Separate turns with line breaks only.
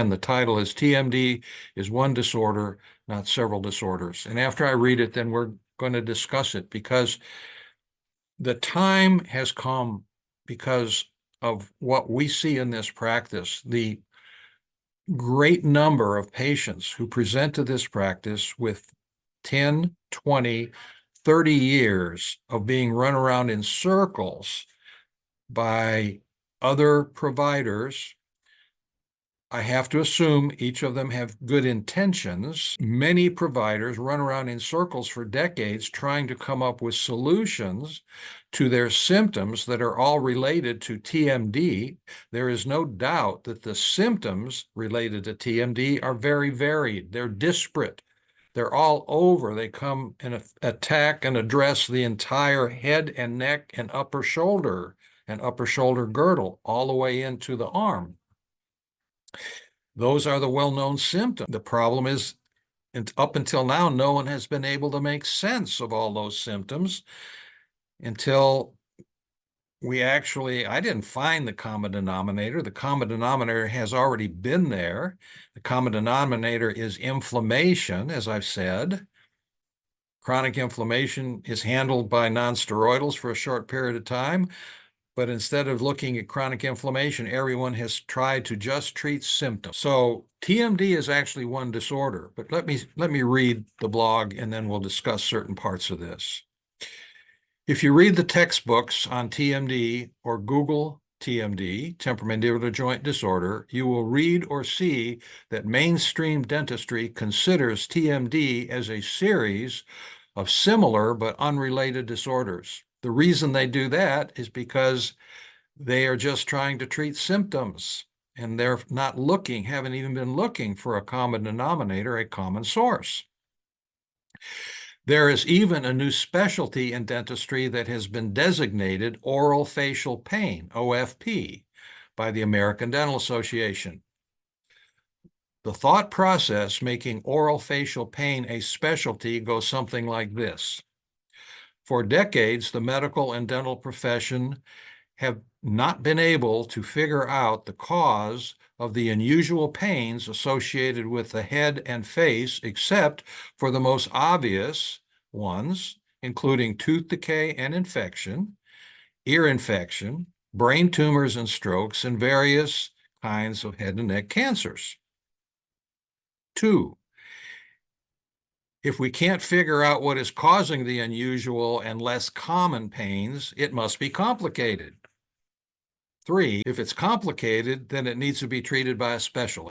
And the title is TMD is one disorder, not several disorders. And after I read it, then we're going to discuss it, because the time has come because of what we see in this practice. The great number of patients who present to this practice with 10, 20, 30 years of being run around in circles by other providers. I have to assume each of them have good intentions. Many providers run around in circles for decades trying to come up with solutions to their symptoms that are all related to TMD. There is no doubt that the symptoms related to TMD are very varied. They're disparate. They're all over. They come and attack and address the entire head and neck and upper shoulder girdle, all the way into the arm. Those are the well-known symptoms. The problem is, up until now, no one has been able to make sense of all those symptoms until I didn't find the common denominator. The common denominator has already been there. The common denominator is inflammation, as I've said. Chronic inflammation is handled by nonsteroidals for a short period of time. But instead of looking at chronic inflammation, everyone has tried to just treat symptoms. So TMD is actually one disorder, but let me read the blog and then we'll discuss certain parts of this. If you read the textbooks on TMD or Google TMD, temporomandibular joint disorder, you will read or see that mainstream dentistry considers TMD as a series of similar but unrelated disorders. The reason they do that is because they are just trying to treat symptoms, and they're not haven't even been looking for a common denominator, a common source. There is even a new specialty in dentistry that has been designated oral facial pain, OFP, by the American Dental Association. The thought process making oral facial pain a specialty goes something like this. For decades, the medical and dental profession have not been able to figure out the cause of the unusual pains associated with the head and face, except for the most obvious ones, including tooth decay and infection, ear infection, brain tumors and strokes, and various kinds of head and neck cancers. 2, if we can't figure out what is causing the unusual and less common pains, it must be complicated. 3, if it's complicated, then it needs to be treated by a specialist.